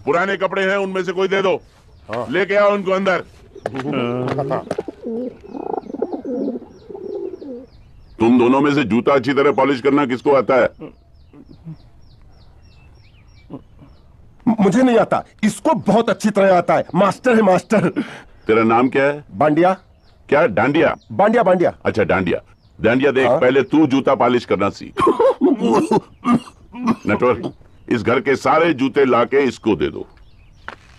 पुराने कपड़े हैं उनमें से कोई दे दो। हाँ। लेके आओ उनको अंदर। तुम दोनों में से जूता अच्छी तरह पॉलिश करना किसको आता है? मुझे नहीं आता, इसको बहुत अच्छी तरह आता है। मास्टर है मास्टर। तेरा नाम क्या है? बांडिया। क्या? डांडिया? बांडिया बांडिया। अच्छा डांडिया। डांडिया देख, हाँ? पहले तू जूता पॉलिश करना सीख। नटवर, इस घर के सारे जूते लाके इसको दे दो।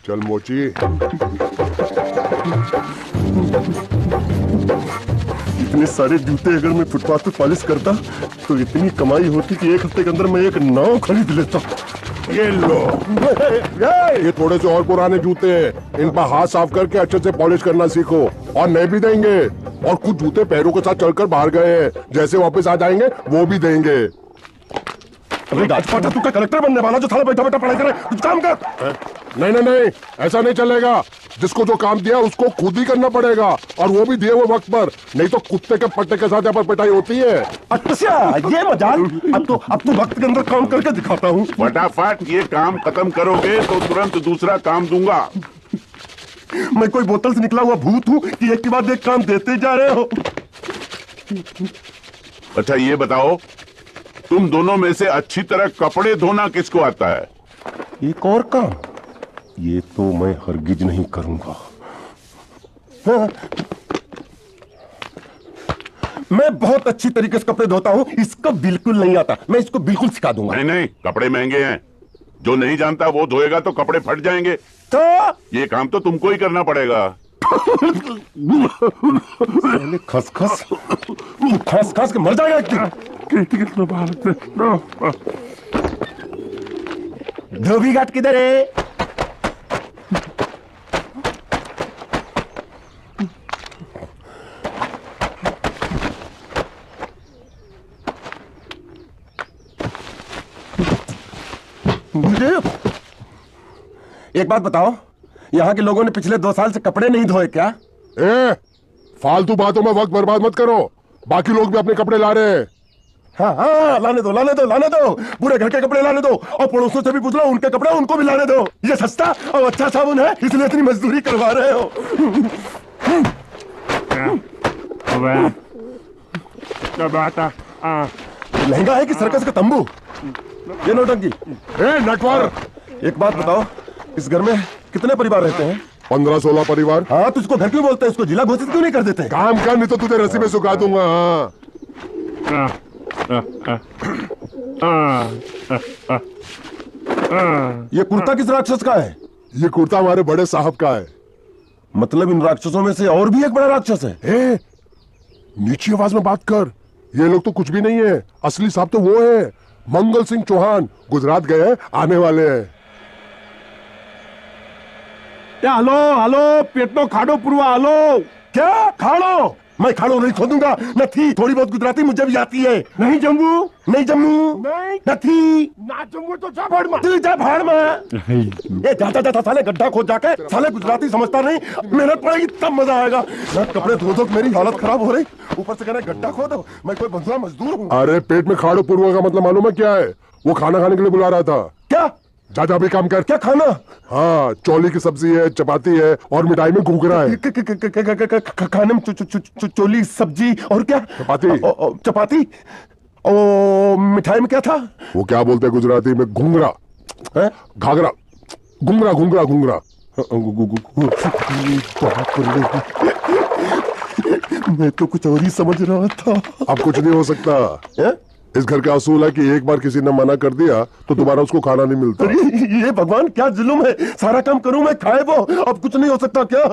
चल मोची। इतने सारे जूते अगर मैं फुटपाथ पे पॉलिश करता तो इतनी कमाई होती कि एक हफ्ते के अंदर मैं एक नाव खरीद लेता। ये लो, ये थोड़े से और पुराने जूते हैं, इन पर हाथ साफ करके अच्छे से पॉलिश करना सीखो। और नए भी देंगे, और कुछ जूते पैरों के साथ चलकर बाहर गए हैं, जैसे वापस आ जाएंगे वो भी देंगे। अरे राजपाटा, तू क्या कलेक्टर बनने वाला जो साला बैठा बैठा पढ़ाई करे? कुछ काम कर। नहीं नहीं नहीं, ऐसा नहीं चलेगा। जिसको जो काम दिया उसको खुद ही करना पड़ेगा, और वो भी दिए हुए वक्त पर, नहीं तो कुत्ते के पट्टे के साथ यहाँ पर पिटाई होती है। अच्छा ये मजाल। अब तो वक्त के अंदर काम करके दिखाता हूँ। फटाफट ये काम खत्म करोगे तो तुरंत दूसरा काम दूंगा। मैं कोई बोतल से निकला हुआ भूत हूँ कि एक के बाद एक काम देते जा रहे हो? अच्छा ये बताओ, तुम दोनों में से अच्छी तरह कपड़े धोना किसको आता है? एक और काम, ये तो मैं हरगिज नहीं करूंगा। हाँ। मैं बहुत अच्छी तरीके से कपड़े धोता हूँ, इसको बिल्कुल नहीं आता। मैं इसको बिल्कुल सिखा दूंगा। नहीं नहीं, कपड़े महंगे हैं, जो नहीं जानता वो धोएगा तो कपड़े फट जाएंगे। तो ये काम तो तुमको ही करना पड़ेगा। खसखस खस खस के मर जाएगा एक दिन। धोबी घाट किधर है? एक बात बताओ, यहाँ के लोगों ने पिछले 2 साल से कपड़े नहीं धोए क्या? फालतू बातों में वक्त बर्बाद मत करो, बाकी लोग भी अपने कपड़े ला रहे हैं। हाँ हाँ, लाने दो लाने दो लाने दो, पूरे घर के कपड़े लाने दो, और पड़ोसों से भी पूछ लो, उनके कपड़े उनको भी लाने दो। ये सस्ता और अच्छा साबुन है, इसलिए इतनी मजदूरी करवा रहे हो। लहंगा है कि सर्कस का तंबू? ये नौटंकी। नटवर, एक बात बताओ, इस घर में कितने परिवार रहते हैं? 15-16 परिवार। हाँ, तो इसको घर क्यों बोलते हैं? इसको जिला घोषित क्यों नहीं कर देते? काम कर, नहीं तो तुझे रस्सी में सुखा दूंगा। ये कुर्ता किस राक्षस का है? ये कुर्ता हमारे बड़े साहब का है। मतलब इन राक्षसों में से और भी एक बड़ा राक्षस है? नीची आवाज में बात कर, ये लोग तो कुछ भी नहीं है। असली साहब तो वो है, मंगल सिंह चौहान, गुजरात गए हैं, आने वाले हैं। हेलो हेलो, पेटनो खाड़ो पुरवा। हेलो, क्या खाड़ो? मैं खाड़ो नहीं खोदूंगा। नहीं, थोड़ी बहुत गुजराती मुझे भी आती है। नहीं जम्मू, नहीं जम्मू, नहीं ना जम्मू तो जा भाड़ में, तू जा भाड़ में। ये जाता जाता साले गड्ढा खोद जाके, साले गुजराती समझता नहीं, मेहनत पड़ेगी तब मजा आएगा। मैं कपड़े धो धो मेरी हालत खराब हो रही, ऊपर से कहना गड्ढा खोदो। मैं कोई बंधुआ मजदूर हूँ? अरे पेट में खाड़ो पूर्वा का मतलब मालूम है क्या है? वो खाना खाने के लिए बुला रहा था। क्या? जा भी काम कर। क्या खाना? हाँ, चौली की सब्जी है, चपाती है, और मिठाई में घूघरा है। खाने में चोली सब्जी और क्या? चपाती। चपाती। ओ, मिठाई में क्या था? वो क्या बोलते हैं गुजराती में? घूंघरा, घाघरा, घूंघरा घूंघरा घूंघरा। मैं तो कुछ और ही समझ रहा था। अब कुछ नहीं हो सकता है? इस घर का असूल है कि एक बार किसी ने मना कर दिया तो दोबारा उसको खाना नहीं मिलता। ये भगवान क्या जुल्म है, सारा काम करूं मैं, खाए वो। अब कुछ नहीं हो सकता क्या?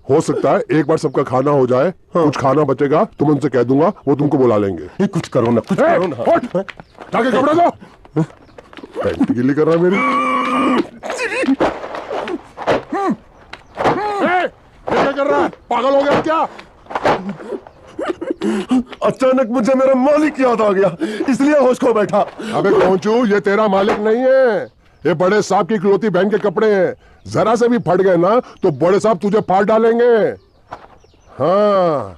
हो सकता है एक बार सबका खाना हो जाए। हाँ। कुछ खाना बचेगा तो मैं उनसे कह दूंगा, वो तुमको बुला लेंगे। ये कुछ करो ना, कुछ करो ना। जाके कपड़े दो। पैंट गीली कर रहा मेरी। क्या कर रहा है? पागल हो गया क्या? अचानक मुझे मेरा मालिक याद आ गया, इसलिए होश खो बैठा। अबे पहुंचू, ये तेरा मालिक नहीं है, ये बड़े साहब की इकलौती बहन के कपड़े हैं। जरा से भी फट गए ना तो बड़े साहब तुझे फाड़ डालेंगे। हाँ,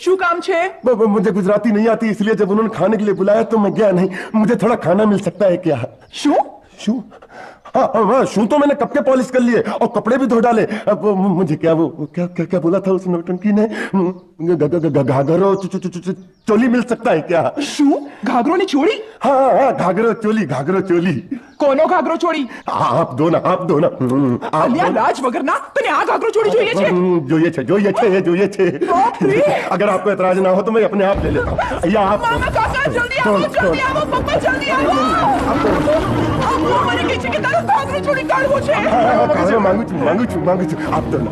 શું કામ છે? मुझे गुजराती नहीं आती, इसलिए जब उन्होंने खाने के लिए बुलाया तो मैं गया नहीं। मुझे थोड़ा खाना मिल सकता है क्या? શું? शू? हाँ, शू तो मैंने कब के पॉलिश कर लिए और कपड़े भी धो डाले। अब मुझे क्या क्या क्या क्या बोला था उस नौटंकी ने? घाघरो चोली मिल सकता है क्या? શું? ઘાઘરોની ચોળી? हाँ, घाघरो चोली। કોનો ઘાઘરો ચોળી? आप दो ना। અલ્યા લાજ વગરના તને આ ઘાઘરો ચોળી જોઈએ છે? જોઈએ છે। બાપ રે! अगर आपको एतराज ना हो तो मैं अपने आप ले लेता हूँ। या आप મામા કાકા જલ્દી આવો પપ્પા જલ્દી આવો અમ્મા મને કહે છે કે તારો ઘાઘરો ચોળી કાઢવો છે। मांगू छू। आप दो ना।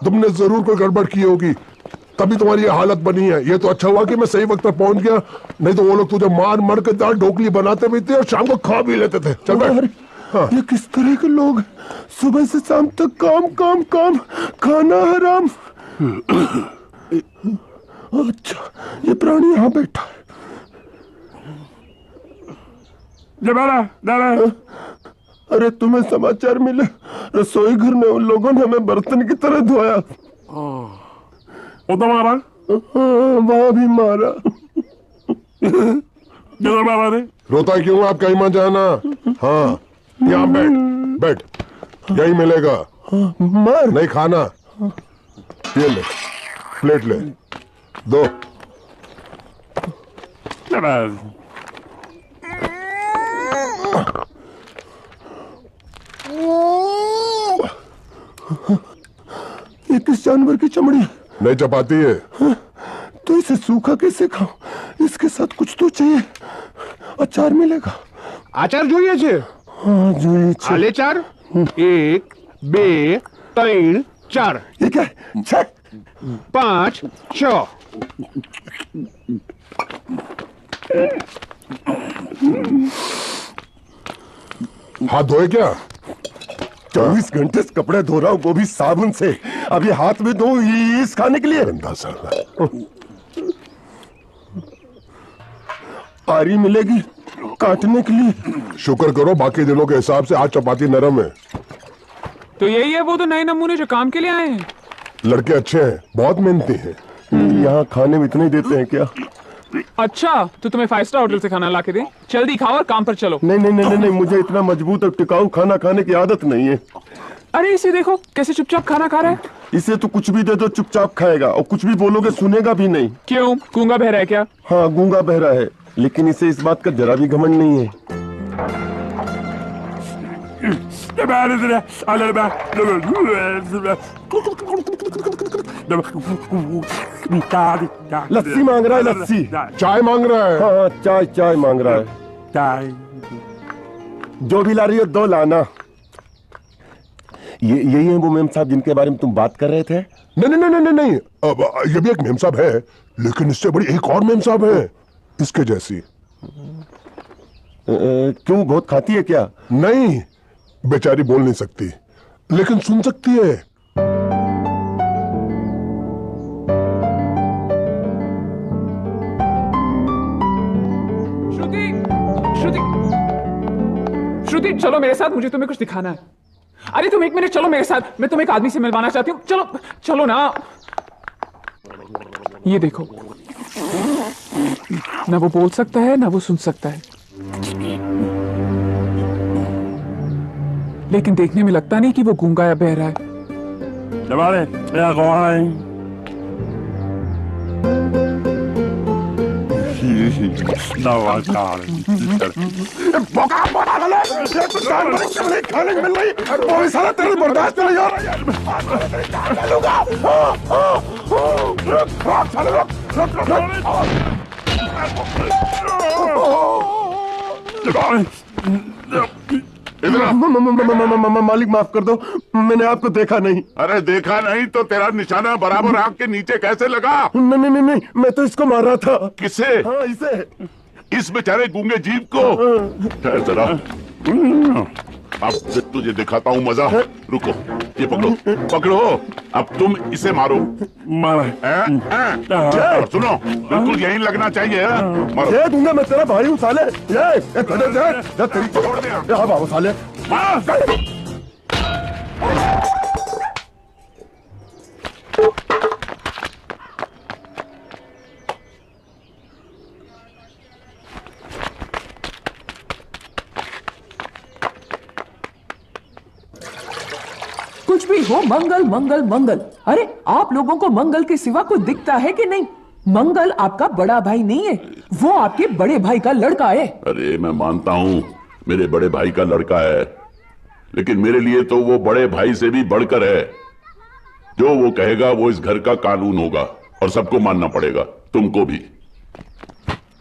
तुमने जरूर कोई गड़बड़ की होगी, तभी तुम्हारी ये हालत बनी है। ये तो अच्छा हुआ कि मैं सही वक्त पर पहुंच गया, नहीं तो वो लोग तुझे मार के दाल ढोकली बनाते भी थे और शाम को खा भी लेते थे। चल बैठ। हाँ। ये किस तरह के लोग हैं? सुबह से शाम तक काम, खाना हराम। अच्छा, ये प्राणी यहाँ बैठा है। अरे तुम्हें समाचार मिले? रसोई घर में उन लोगों ने हमें बर्तन की तरह धोया। मारा? वहां भी मारा। रोता क्यों? आप कहीं मत जाना। हाँ, यहाँ बैठ, यही मिलेगा। मार नहीं खाना, ये ले, प्लेट ले, दो। ये किस जानवर की चमड़ी है? नहीं चपाती है। तो इसे सूखा कैसे खाऊं? इसके साथ कुछ तो चाहिए। अचार मिलेगा? આચાર જોઈએ છે? हाँ જોઈએ છે। આલે ચાર 1 2 3 4 ये क्या है? 6 5 6 हाथ धोए क्या? 24 घंटे से कपड़े धो रहा हूँ, वो भी साबुन से। अब ये हाथ में धो इस खाने के लिए? गंदा साला। आरी मिलेगी काटने के लिए? शुक्र करो बाकी दिनों के हिसाब से आज चपाती नरम है। तो यही है वो तो नए नमूने जो काम के लिए आए हैं। लड़के अच्छे हैं, बहुत मेहनती हैं। यहाँ खाने में इतना ही देते हैं क्या? अच्छा तो तुम्हें 5 स्टार होटल से खाना ला के दे? जल्दी खाओ और काम पर चलो। नहीं, मुझे इतना मजबूत और टिकाऊ खाना खाने की आदत नहीं है। अरे इसे देखो कैसे चुपचाप खाना खा रहा है। इसे तो कुछ भी दे दो चुपचाप खाएगा, और कुछ भी बोलोगे सुनेगा भी नहीं। क्यों, गूंगा बहरा है क्या? हाँ, गूंगा बहरा है, लेकिन इसे इस बात का जरा भी घमंड नहीं है। लस्सी मांग रहा है, लस्सी। चाय मांग रहा है। हाँ, चाय मांग रहा है। जो भी ला रही हो 2 लाना। यही है वो मेम साहब जिनके बारे में तुम बात कर रहे थे? नहीं। अब ये भी एक मेम साहब है, लेकिन इससे बड़ी एक और मेम साहब है इसके जैसी। क्यों, बहुत खाती है क्या? नहीं, बेचारी बोल नहीं सकती, लेकिन सुन सकती है। श्रुति चलो मेरे साथ, मुझे तुम्हें कुछ दिखाना है। अरे तुम 1 मिनट चलो मेरे साथ, मैं तुम्हें एक आदमी से मिलवाना चाहती हूँ। चलो ना। ये देखो, ना वो बोल सकता है ना वो सुन सकता है, लेकिन देखने में लगता नहीं कि वो गूंगा या बहरा है। खाने को मिल रही, साला तेरे बर्दाश्त नहीं हो रहा। मालिक माफ कर दो, मैंने आपको देखा नहीं। अरे देखा नहीं तो तेरा निशाना बराबर आंख के नीचे कैसे लगा? नहीं, मैं तो इसको मार रहा था। किसे? हाँ, इसे। इस बेचारे गूंगे जीव को? ठहर जरा। अब तुझे दिखाता हूँ मजा। रुको, ये पकड़ो पकड़ो, अब तुम इसे मारो। और सुनो, बिल्कुल यही लगना चाहिए। मारो। ये दूंगा मैं, तेरा भाई हूँ साले। ये तेरी छोड़ दे। हाँ बाबू साले। कुछ भी हो, मंगल मंगल मंगल। अरे आप लोगों को मंगल के सिवा कुछ दिखता है कि नहीं? मंगल आपका बड़ा भाई नहीं है, वो आपके बड़े भाई का लड़का है। अरे मैं मानता हूँ मेरे बड़े भाई का लड़का है, लेकिन मेरे लिए तो वो बड़े भाई से भी बढ़कर है। जो वो कहेगा वो इस घर का कानून होगा और सबको मानना पड़ेगा, तुमको भी।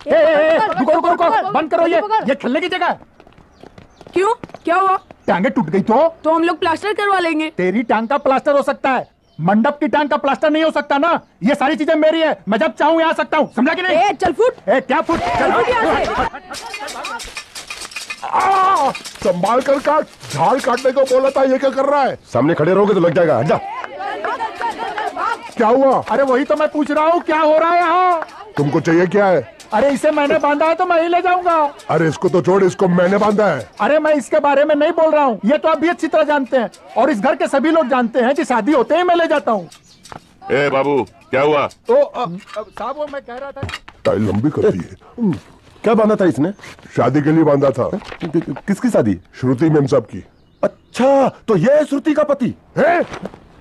रुको रुको रुको, बंद करो ये खेलने की जगह है। क्यों, क्या हुआ? टांगे टूट गई तो हम लोग प्लास्टर करवा लेंगे। तेरी टांग का प्लास्टर हो सकता है, मंडप की टांग का प्लास्टर नहीं हो सकता ना। ये सारी चीजें मेरी है, मैं जब चाहूं आ सकता हूँ, समझा कि नहीं? चल फुट। क्या फुट? चल फुट यहाँ से। संभाल कर काट, झाड़ काटने को बोला था, ये क्या कर रहा है? सामने खड़े रहोगे तो लग जाएगा। हट जा। क्या हुआ? अरे वही तो मैं पूछ रहा हूँ, क्या हो रहा है यहाँ? तुमको चाहिए क्या है? अरे इसे मैंने बांधा है तो मैं ही ले जाऊंगा। अरे इसको तो छोड़, इसको मैंने बांधा है। अरे मैं इसके बारे में नहीं बोल रहा हूँ, ये तो आप भी अच्छी तरह जानते हैं और इस घर के सभी लोग जानते हैं कि शादी होते ही मैं ले जाता हूँ। ए बाबू, क्या हुआ? तो साहब वो मैं कह रहा था, टाइल लंबी करती है। क्या बांधा था इसने? शादी के लिए बांधा था। किसकी शादी? श्रुति मेम साहब की। अच्छा, तो ये है श्रुति का पति है?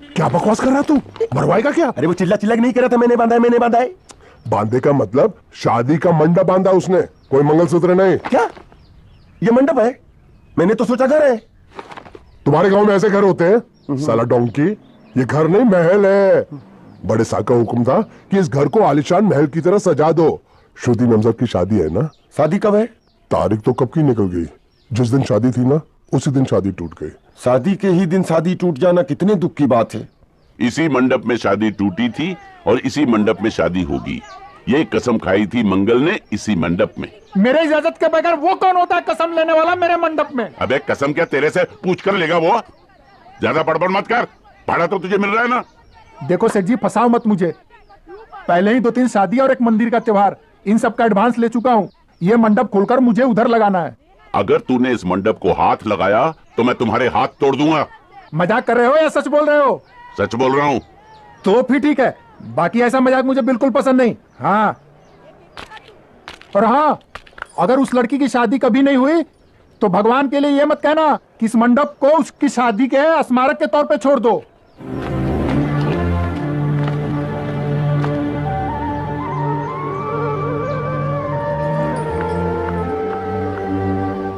क्या बकवास कर रहा तू? मरवाएगा क्या? अरे वो चिल्ला चिल्ला नहीं कर रहा था, मैंने बांधा है, मैंने बांधा है। बांधे का मतलब शादी का मंडप बांधा उसने, कोई मंगलसूत्र नहीं। क्या ये मंडप है? मैंने तो सोचा घर है। तुम्हारे गांव में ऐसे घर होते हैं साला डोंकी? ये घर नहीं, महल है। बड़े साहब का हुक्म था कि इस घर को आलीशान महल की तरह सजा दो। श्रुति मेम साहब की शादी है ना? शादी कब है? तारीख तो कब की निकल गई, जिस दिन शादी थी ना उसी दिन शादी टूट गई। शादी के ही दिन शादी टूट जाना कितने दुख की बात है। इसी मंडप में शादी टूटी थी और इसी मंडप में शादी होगी, ये कसम खाई थी मंगल ने इसी मंडप में। मेरे इजाजत के बगैर वो कौन होता है कसम लेने वाला मेरे मंडप में? अबे कसम क्या तेरे से पूछ कर लेगा वो? ज्यादा बड़बड़ मत कर, भाड़ा तो तुझे मिल रहा है ना। देखो सेठ जी, फंसाओ मत मुझे। पहले ही 2-3 शादी और एक मंदिर का त्योहार, इन सब का एडवांस ले चुका हूँ। ये मंडप खोलकर मुझे उधर लगाना है। अगर तूने इस मंडप को हाथ लगाया तो मैं तुम्हारे हाथ तोड़ दूंगा। मजाक कर रहे हो या सच बोल रहे हो? सच बोल रहा हूँ। तो फिर ठीक है, बाकी ऐसा मजाक मुझे बिल्कुल पसंद नहीं। हाँ, और हाँ, अगर उस लड़की की शादी कभी नहीं हुई तो भगवान के लिए ये मत कहना कि इस मंडप को उसकी शादी के स्मारक के तौर पे छोड़ दो।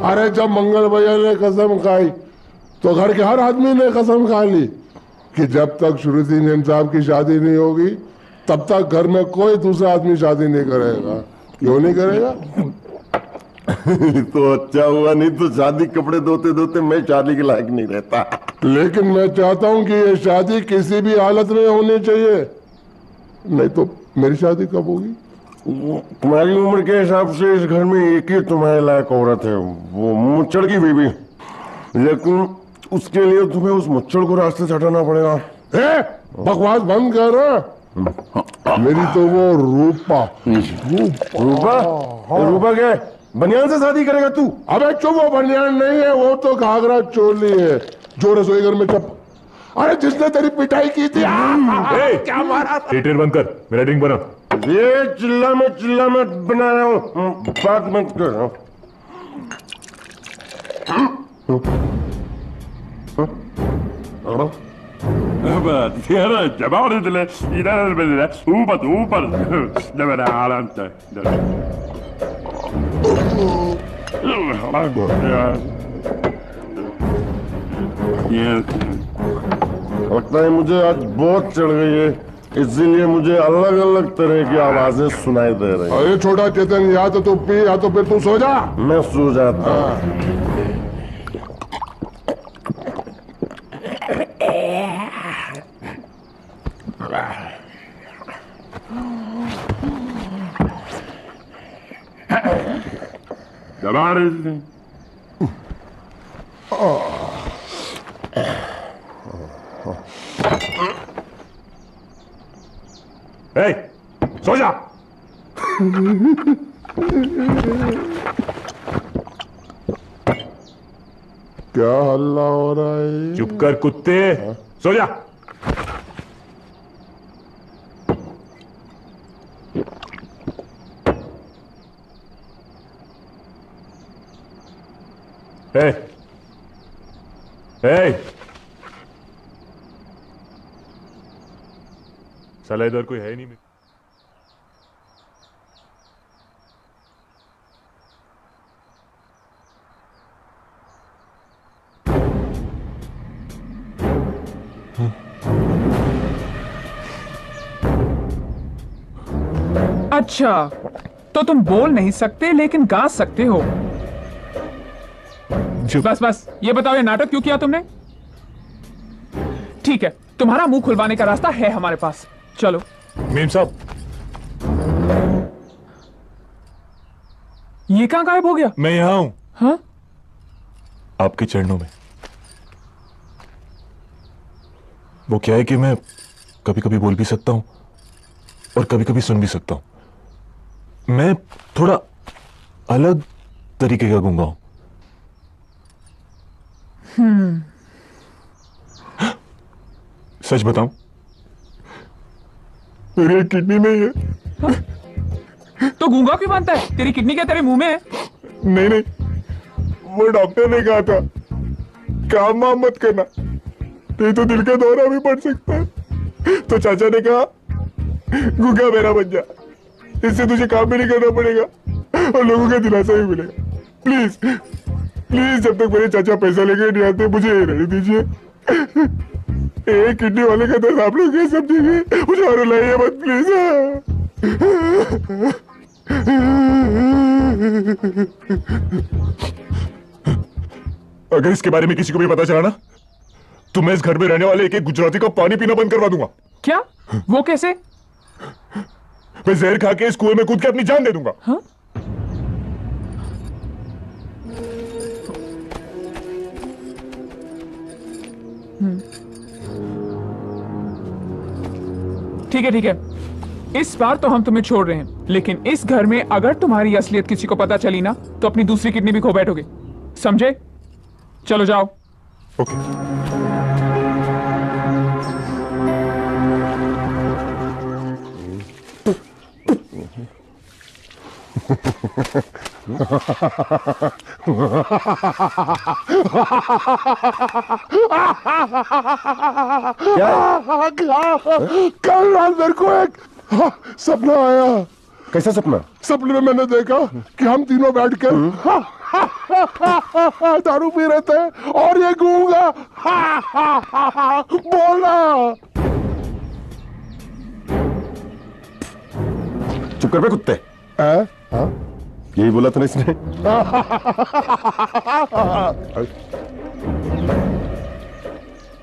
अरे जब मंगल भैया ने कसम खाई तो घर के हर आदमी ने कसम खा ली कि जब तक श्रुति मेम साहब की शादी नहीं होगी तब तक घर में कोई दूसरा आदमी शादी नहीं करेगा। क्यों नहीं करेगा? तो अच्छा हुआ, नहीं तो शादी कपड़े धोते धोते मैं शादी के लायक नहीं रहता। लेकिन मैं चाहता हूँ कि ये शादी किसी भी हालत में होनी चाहिए, नहीं तो मेरी शादी कब होगी? तुम्हारी उम्र के हिसाब से इस घर में एक ही तुम्हारे लायक औरत है, वो मुच्चड़ की बीवी। लेकिन उसके लिए तुम्हें उस मुच्चड़ को रास्ते से हटाना पड़ेगा। बकवास बंद कर। मेरी तो वो रूपा। रूपा? रूपा क्या बनियान से शादी करेगा तू? अबे चुप, वो बनियान नहीं है, वो तो घाघरा चोली है जो रसोई घर में चप। अरे जिसने तेरी पिटाई की थी। क्या मारा था? थिएटर बंद कर, मेरा ड्रिंक बना। ये चिल्ला मत बना रहा हूँ, बात मत कर। लगता है मुझे आज बहुत चढ़ गई है, इसीलिए मुझे अलग अलग तरह की आवाजें सुनाई दे रही हैं। अरे छोटा चेतन, या तो तू पी या तो फिर तू सो जा। मैं सो जाता हूँ। जबान क्या हल्ला हो रहा है? चुप कर कुत्ते, सो जा। ए, ए, साला इधर कोई है ही नहीं। अच्छा, तो तुम बोल नहीं सकते लेकिन गा सकते हो। बस बस, ये बताओ ये नाटक क्यों किया तुमने? ठीक है, तुम्हारा मुंह खुलवाने का रास्ता है हमारे पास, चलो। मीम साहब, ये कहां गायब हो गया? मैं यहां हूं। हाँ? आपके चरणों में। वो क्या है कि मैं कभी कभी बोल भी सकता हूं और कभी कभी सुन भी सकता हूं। मैं थोड़ा अलग तरीके का गूंगा हूं। सच बताऊं, मेरी किडनी में है। तो गूंगा क्यों बनता है? तेरी किडनी क्या तेरे मुंह में है? नहीं नहीं, वो डॉक्टर ने कहा था काम वाम मत करना, नहीं तो दिल का दौरा भी पड़ सकता है। तो चाचा ने कहा गूंगा मेरा बन जा, इससे तुझे काम भी नहीं करना पड़ेगा और लोगों का दिलासा भी मिलेगा। प्लीज प्लीज, जब तक मेरे चाचा पैसा लेके नहीं आते मुझे ये रहने दीजिए। एक किडनी वाले का दर्द आप लोग क्या समझेंगे? मुझे और लाइए मत प्लीज। अगर इसके बारे में किसी को भी पता चला ना, तो मैं इस घर में रहने वाले एक एक गुजराती का पानी पीना बंद करवा दूंगा। क्या? वो कैसे? मैं जहर खा के इस कुएं में कूद के अपनी जान दे दूंगा। हाँ? ठीक है ठीक है, इस बार तो हम तुम्हें छोड़ रहे हैं, लेकिन इस घर में अगर तुम्हारी असलियत किसी को पता चली ना, तो अपनी दूसरी किडनी भी खो बैठोगे, समझे? चलो जाओ। ओके। कल रात मेरे को एक सपना आया। कैसा सपना? सपने में मैंने देखा कि हम तीनों बैठकर दारू पी रहे थे और ये गूंगा बोला। चुप कर बे कुत्ते। हाँ? यही बोला था ना इसने?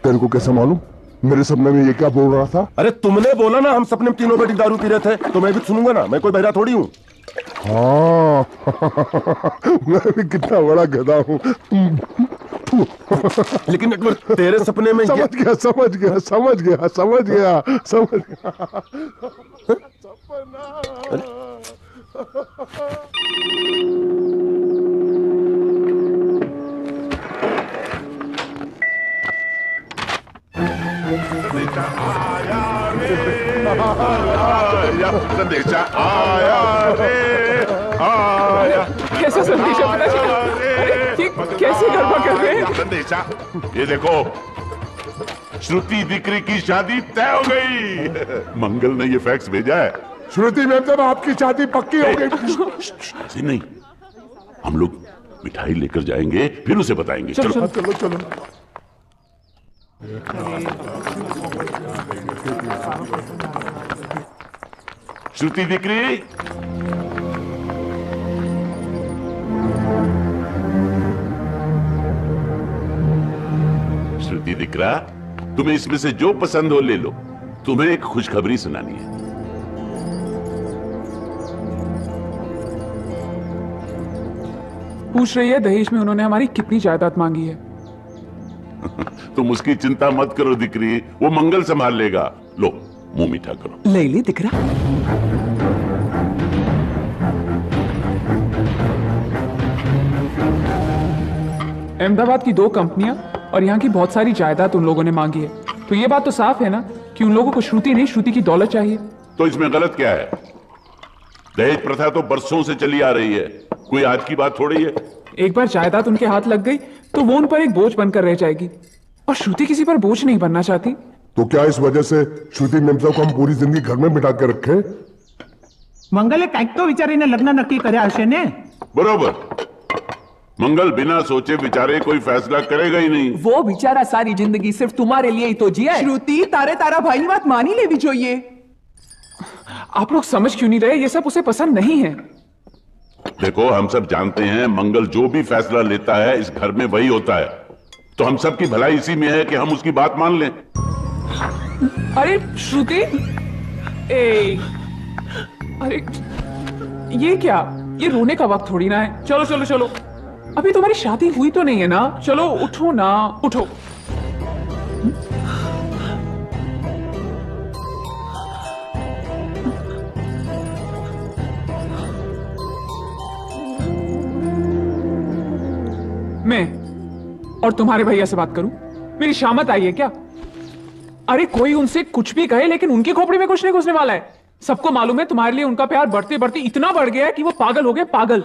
तेरे को कैसे मालूम मेरे सपने में ये क्या बोल रहा था? अरे तुमने बोला ना हम सपने में तीनों बैठ के दारू पी रहे थे, तो मैं भी सुनूंगा ना, मैं कोई बहरा थोड़ी हूँ। हाँ मैं भी कितना बड़ा गधा हूँ। लेकिन एक बार तेरे सपने में समझ गया समझ गया समझ गया समझ गया समझ गया। सपना। संदेशा आया रे आया। कैसा संदेशा पता चला? अरे ये कैसे गड़बड़ कर रहे हैं? संदेशा, ये देखो, श्रुति दिकरी की शादी तय हो गई। मंगल ने ये फैक्स भेजा है। श्रुति मैम, जब आपकी शादी पक्की हो गई। ऐसे नहीं, हम लोग मिठाई लेकर जाएंगे, फिर उसे बताएंगे। चलो चलो चलो। श्रुति दिकरी, श्रुति दिकरा, तुम्हें इसमें से जो पसंद हो ले लो। तुम्हें एक खुशखबरी सुनानी है। पूछ रही है दहेज में उन्होंने हमारी कितनी जायदाद मांगी है। तुम उसकी चिंता मत करो दिकरी, वो मंगल संभाल लेगा। लो मुंह मीठा करो। ले ले दिख रहा। अहमदाबाद की 2 कंपनियां और यहाँ की बहुत सारी जायदाद उन लोगों ने मांगी है। तो ये बात तो साफ है ना कि उन लोगों को श्रुति नहीं, श्रुति की दौलत चाहिए। तो इसमें गलत क्या है? दहेज प्रथा तो बरसों से चली आ रही है, कोई आज की बात थोड़ी है। एक बार जायदाद उनके हाथ लग गई तो वो उन पर एक बोझ बनकर रह जाएगी, और श्रुति किसी पर बोझ नहीं बनना चाहती। तो क्या इस वजह से श्रुति मेमसा को हम पूरी जिंदगी घर में बिठा के रखे? મંગલે કંઈક તો વિચારીને લગ્ન નક્કી કર્યા હશે ને? बरोबर, मंगल बिना सोचे विचारे कोई फैसला करेगा ही नहीं। वो बेचारा सारी जिंदगी सिर्फ तुम्हारे लिए ही तो जिया है। श्रुति तारे तारा भाई ની વાત માની લેવી જોઈએ। आप लोग समझ क्यों नहीं रहे? ये सब उसे पसंद नहीं है। देखो, हम सब जानते हैं मंगल जो भी फैसला लेता है इस घर में वही होता है, तो हम सब की भलाई इसी में है कि हम उसकी बात मान लें। अरे श्रुति, अरे ये क्या? ये रोने का वक्त थोड़ी ना है। चलो चलो चलो, अभी तुम्हारी शादी हुई तो नहीं है ना? चलो उठो ना, उठो। मैं और तुम्हारे भैया से बात करूं? मेरी शामत आई है क्या? अरे कोई उनसे कुछ भी कहे, लेकिन उनकी खोपड़ी में कुछ नहीं घुसने वाला है। सबको मालूम है तुम्हारे लिए उनका प्यार बढ़ते बढ़ते इतना बढ़ गया है कि वो पागल हो गए, पागल।